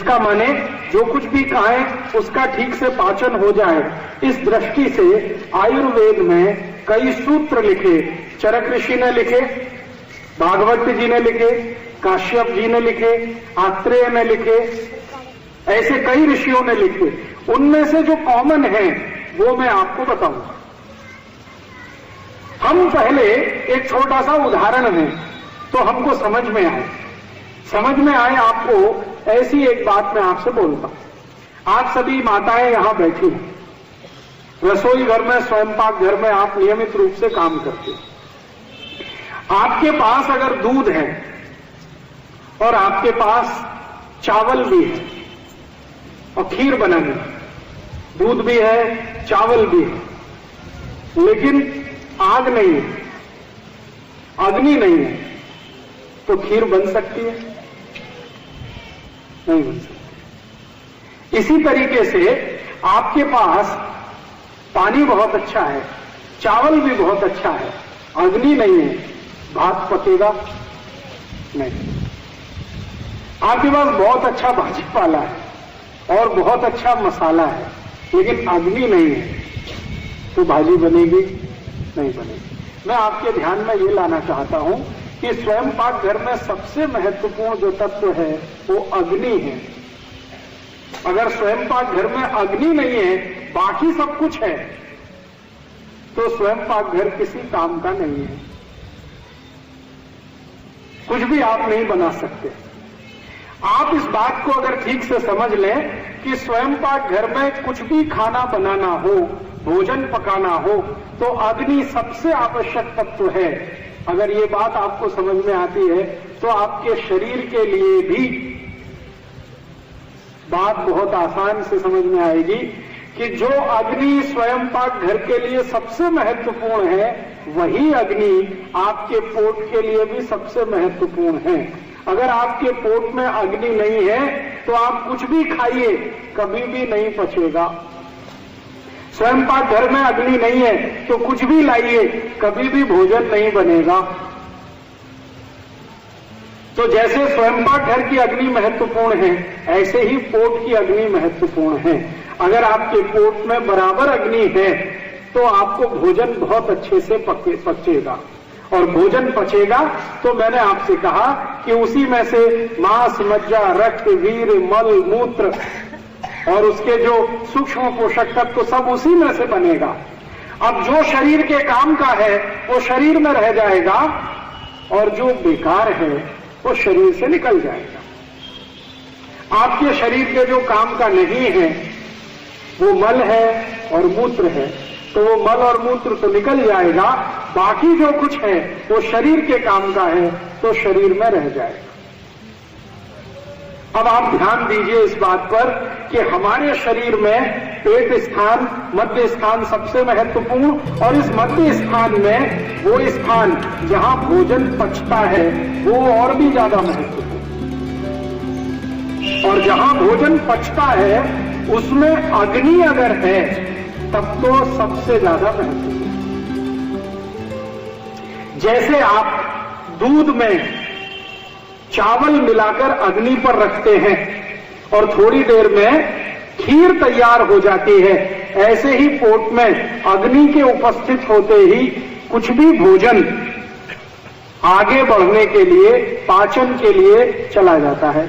उसका माने जो कुछ भी खाएं उसका ठीक से पाचन हो जाए। इस दृष्टि से आयुर्वेद में कई सूत्र लिखे, चरक ऋषि ने लिखे, भागवत जी ने लिखे, काश्यप जी ने लिखे, आत्रेय ने लिखे, ऐसे कई ऋषियों ने लिखे। उनमें से जो कॉमन है वो मैं आपको बताऊंगा। हम पहले एक छोटा सा उदाहरण है तो हमको समझ में आए आपको ऐसी एक बात मैं आपसे बोलता। आप सभी माताएं यहां बैठी हैं, रसोई घर में, स्वयंपाक घर में आप नियमित रूप से काम करते हैं। आपके पास अगर दूध है और आपके पास चावल भी है और खीर बनानी, दूध भी है, चावल भी है, लेकिन आग नहीं है, अग्नि नहीं है, तो खीर बन सकती है? नहीं बन सकती। इसी तरीके से आपके पास पानी बहुत अच्छा है, चावल भी बहुत अच्छा है, अग्नि नहीं है, भात पकेगा नहीं। आपके पास बहुत अच्छा भाजी पाला है और बहुत अच्छा मसाला है, लेकिन अग्नि नहीं है, तो भाजी बनेगी नहीं बनेगी। मैं आपके ध्यान में ये लाना चाहता हूं कि स्वयंपाक घर में सबसे महत्वपूर्ण जो तत्व है वो अग्नि है। अगर स्वयंपाक घर में अग्नि नहीं है, बाकी सब कुछ है, तो स्वयंपाक घर किसी काम का नहीं है, कुछ भी आप नहीं बना सकते। आप इस बात को अगर ठीक से समझ लें कि स्वयंपाक घर में कुछ भी खाना बनाना हो, भोजन पकाना हो, तो अग्नि सबसे आवश्यक तत्व है। अगर ये बात आपको समझ में आती है तो आपके शरीर के लिए भी बात बहुत आसान से समझ में आएगी कि जो अग्नि स्वयंपाक घर के लिए सबसे महत्वपूर्ण है, वही अग्नि आपके पोट के लिए भी सबसे महत्वपूर्ण है। अगर आपके पोट में अग्नि नहीं है तो आप कुछ भी खाइए, कभी भी नहीं पचेगा। स्वयंपाक घर में अग्नि नहीं है तो कुछ भी लाइए, कभी भी भोजन नहीं बनेगा। तो जैसे स्वयंपाक घर की अग्नि महत्वपूर्ण है, ऐसे ही पोट की अग्नि महत्वपूर्ण है। अगर आपके पोट में बराबर अग्नि है तो आपको भोजन बहुत अच्छे से पचेगा, और भोजन पचेगा तो मैंने आपसे कहा कि उसी में से मांस, मज्जा, रक्त, वीर, मल, मूत्र और उसके जो सूक्ष्म पोषक तत्व तो सब उसी में से बनेगा। अब जो शरीर के काम का है वो शरीर में रह जाएगा और जो बेकार है वो शरीर से निकल जाएगा। आपके शरीर के जो काम का नहीं है वो मल है और मूत्र है, तो वो मल और मूत्र तो निकल जाएगा, बाकी जो कुछ है वो शरीर के काम का है तो शरीर में रह जाएगा। अब आप ध्यान दीजिए इस बात पर कि हमारे शरीर में पेट स्थान, मध्य स्थान सबसे महत्वपूर्ण, और इस मध्य स्थान में वो स्थान जहां भोजन पचता है वो और भी ज्यादा महत्वपूर्ण, और जहां भोजन पचता है उसमें अग्नि अगर है तब तो सबसे ज्यादा महत्वपूर्ण। जैसे आप दूध में चावल मिलाकर अग्नि पर रखते हैं और थोड़ी देर में खीर तैयार हो जाती है, ऐसे ही पोट में अग्नि के उपस्थित होते ही कुछ भी भोजन आगे बढ़ने के लिए, पाचन के लिए चला जाता है।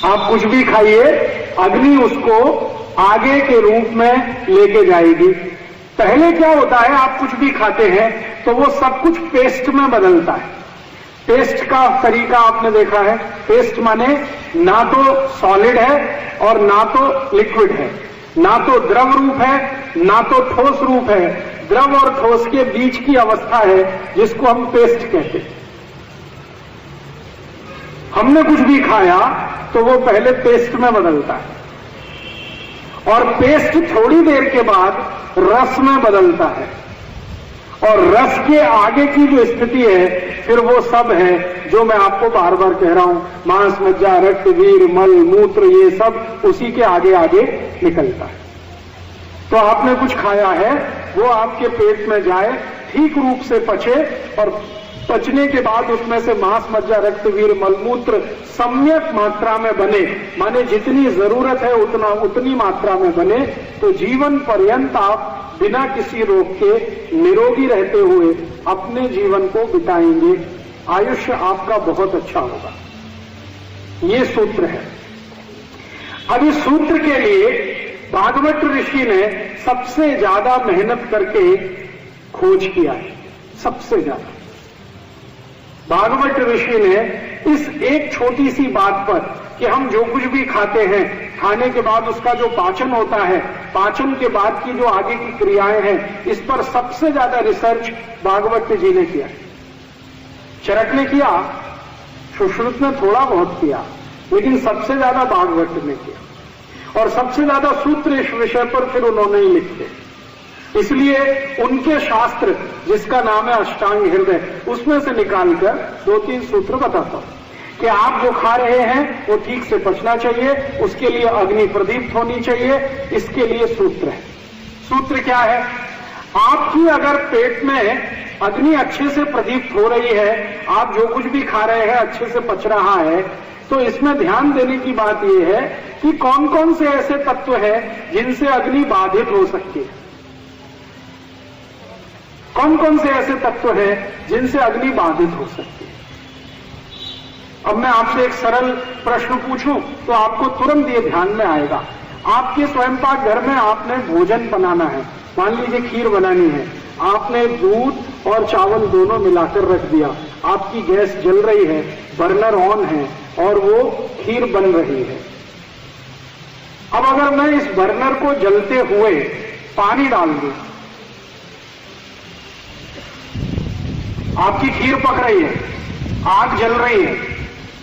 आप कुछ भी खाइए, अग्नि उसको आगे के रूप में लेके जाएगी। पहले क्या होता है, आप कुछ भी खाते हैं तो वो सब कुछ पेस्ट में बदलता है। पेस्ट का तरीका आपने देखा है, पेस्ट माने ना तो सॉलिड है और ना तो लिक्विड है, ना तो द्रव रूप है ना तो ठोस रूप है, द्रव और ठोस के बीच की अवस्था है जिसको हम पेस्ट कहते हैं। हमने कुछ भी खाया तो वो पहले पेस्ट में बदलता है और पेस्ट थोड़ी देर के बाद रस में बदलता है, और रस के आगे की जो स्थिति है फिर वो सब है जो मैं आपको बार बार कह रहा हूं, मांस, मज्जा, रक्त, वीर, मल, मूत्र, ये सब उसी के आगे आगे निकलता है। तो आपने कुछ खाया है वो आपके पेट में जाए, ठीक रूप से पचे और पचने के बाद उसमें से मांस, मज्जा, रक्त, वीर, मलमूत्र सम्यक मात्रा में बने, माने जितनी जरूरत है उतनी मात्रा में बने, तो जीवन पर्यंत आप बिना किसी रोग के निरोगी रहते हुए अपने जीवन को बिताएंगे। आयुष्य आपका बहुत अच्छा होगा। ये सूत्र है। अब इस सूत्र के लिए भागवत ऋषि ने सबसे ज्यादा मेहनत करके खोज किया है। सबसे ज्यादा भागवत ऋषि ने इस एक छोटी सी बात पर कि हम जो कुछ भी खाते हैं, खाने के बाद उसका जो पाचन होता है, पाचन के बाद की जो आगे की क्रियाएं हैं, इस पर सबसे ज्यादा रिसर्च भागवत जी ने किया। चरक ने किया, सुश्रुत ने थोड़ा बहुत किया, लेकिन सबसे ज्यादा भागवत ने किया। और सबसे ज्यादा सूत्र इस विषय पर फिर उन्होंने ही लिखे। इसलिए उनके शास्त्र, जिसका नाम है अष्टांग हृदय, उसमें से निकालकर 2-3 सूत्र बताता हूं कि आप जो खा रहे हैं वो ठीक से पचना चाहिए, उसके लिए अग्नि प्रदीप्त होनी चाहिए। इसके लिए सूत्र है। सूत्र क्या है? आपकी अगर पेट में अग्नि अच्छे से प्रदीप्त हो रही है, आप जो कुछ भी खा रहे हैं अच्छे से पच रहा है, तो इसमें ध्यान देने की बात यह है कि कौन कौन से ऐसे तत्व हैं जिनसे अग्नि बाधित हो सकती है। कौन कौन से ऐसे तत्व हैं जिनसे अग्नि बाधित हो सकती है। अब मैं आपसे एक सरल प्रश्न पूछूं तो आपको तुरंत ये ध्यान में आएगा। आपके स्वयंपाक घर में आपने भोजन बनाना है, मान लीजिए खीर बनानी है, आपने दूध और चावल दोनों मिलाकर रख दिया, आपकी गैस जल रही है, बर्नर ऑन है और वो खीर बन रही है। अब अगर मैं इस बर्नर को जलते हुए पानी डाल दूं, आपकी खीर पक रही है, आग जल रही है,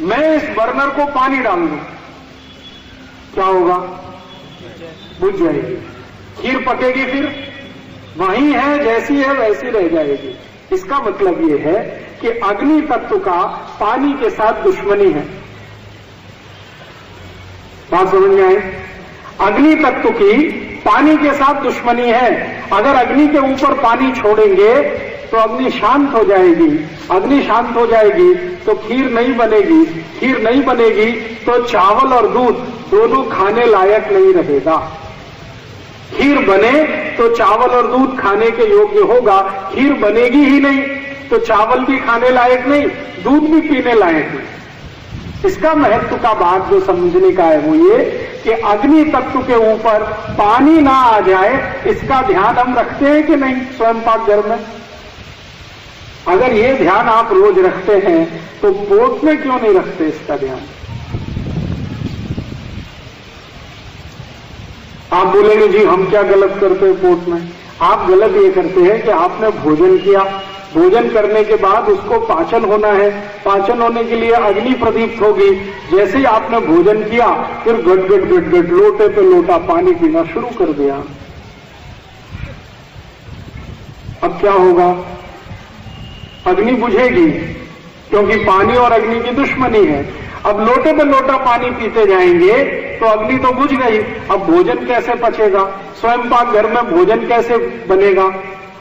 मैं इस बर्नर को पानी डाल दूं, क्या होगा? बुझ जाएगी। खीर पकेगी, फिर वही है, जैसी है वैसी रह जाएगी। इसका मतलब यह है कि अग्नि तत्व का पानी के साथ दुश्मनी है। बात समझ में आई? अग्नि तत्व की पानी के साथ दुश्मनी है। अगर अग्नि के ऊपर पानी छोड़ेंगे तो अग्नि शांत हो जाएगी, अग्नि शांत हो जाएगी तो खीर नहीं बनेगी, खीर नहीं बनेगी तो चावल और दूध दोनों खाने लायक नहीं रहेगा। खीर बने तो चावल और दूध खाने के योग्य होगा, खीर बनेगी ही नहीं तो चावल भी खाने लायक नहीं, दूध भी पीने लायक नहीं। इसका महत्व का बात जो समझने का है वो ये कि अग्नि तत्व के ऊपर पानी ना आ जाए, इसका ध्यान हम रखते हैं कि नहीं स्वयंपाक घर में? अगर ये ध्यान आप रोज रखते हैं तो पोट में क्यों नहीं रखते इसका ध्यान? आप बोलेंगे जी हम क्या गलत करते हैं पोट में? आप गलत ये करते हैं कि आपने भोजन किया, भोजन करने के बाद उसको पाचन होना है, पाचन होने के लिए अग्नि प्रदीप्त होगी। जैसे ही आपने भोजन किया फिर गट गट गट गट लोटे पे लोटा पानी पीना शुरू कर दिया। अब क्या होगा? अग्नि बुझेगी, क्योंकि पानी और अग्नि की दुश्मनी है। अब लोटे पे लोटा पानी पीते जाएंगे तो अग्नि तो बुझ गई, अब भोजन कैसे पचेगा? स्वयंपाक घर में भोजन कैसे बनेगा?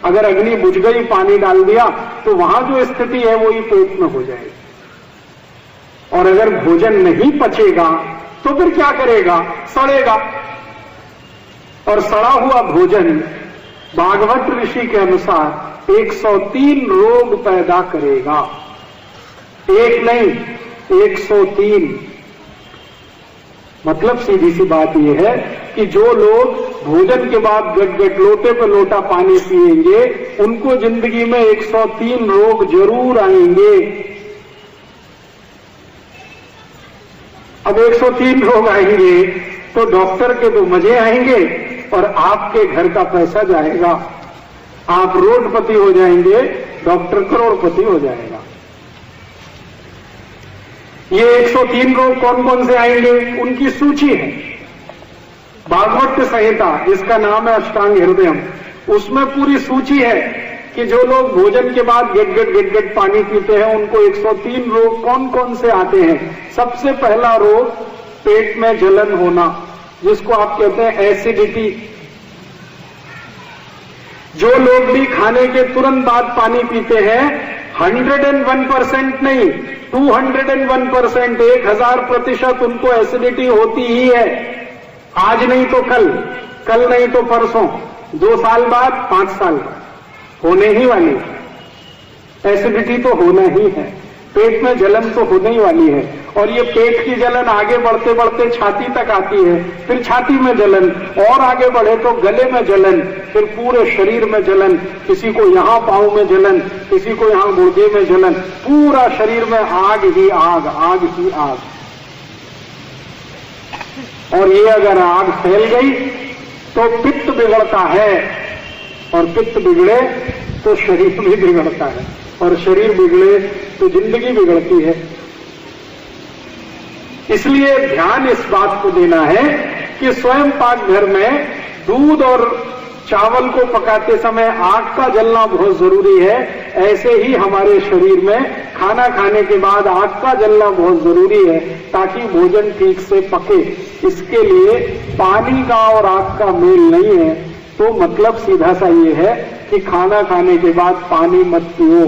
अगर अग्नि बुझ गई, पानी डाल दिया तो वहां जो स्थिति है वो ही पेट में हो जाएगी। और अगर भोजन नहीं पचेगा तो फिर क्या करेगा? सड़ेगा। और सड़ा हुआ भोजन भागवत ऋषि के अनुसार 103 रोग पैदा करेगा। एक नहीं, 103। मतलब सीधी सी बात यह है कि जो लोग भोजन के बाद गट गट लोटे पे लोटा पानी पिएंगे उनको जिंदगी में 103 रोग जरूर आएंगे। अब 103 रोग आएंगे तो डॉक्टर के तो मजे आएंगे और आपके घर का पैसा जाएगा। आप रोडपति हो जाएंगे, डॉक्टर करोड़पति हो जाएगा। ये 103 रोग कौन कौन से आएंगे उनकी सूची है। भागवत संहिता जिसका नाम है अष्टांग हृदयम, उसमें पूरी सूची है कि जो लोग भोजन के बाद गट गट गट गट पानी पीते हैं उनको 103 रोग कौन कौन से आते हैं। सबसे पहला रोग पेट में जलन होना, जिसको आप कहते हैं एसिडिटी। जो लोग भी खाने के तुरंत बाद पानी पीते हैं 101% नहीं, 201%, 1000% उनको एसिडिटी होती ही है। आज नहीं तो कल, कल नहीं तो परसों, 2 साल बाद, 5 साल होने ही वाली। एसिडिटी तो होना ही है, पेट में जलन तो होने ही वाली है। और ये पेट की जलन आगे बढ़ते बढ़ते छाती तक आती है, फिर छाती में जलन, और आगे बढ़े तो गले में जलन, फिर पूरे शरीर में जलन, किसी को यहां पांव में जलन, किसी को यहां गुर्दे में जलन, पूरा शरीर में आग ही आग, आग ही आग। और ये अगर आग फैल गई तो पित्त बिगड़ता है, और पित्त बिगड़े तो शरीर भी बिगड़ता है, और शरीर बिगड़े तो जिंदगी बिगड़ती है। इसलिए ध्यान इस बात को देना है कि स्वयं पाक घर में दूध और चावल को पकाते समय आग का जलना बहुत जरूरी है। ऐसे ही हमारे शरीर में खाना खाने के बाद आग का जलना बहुत जरूरी है, ताकि भोजन ठीक से पके। इसके लिए पानी का और आग का मेल नहीं है, तो मतलब सीधा सा ये है कि खाना खाने के बाद पानी मत पियो।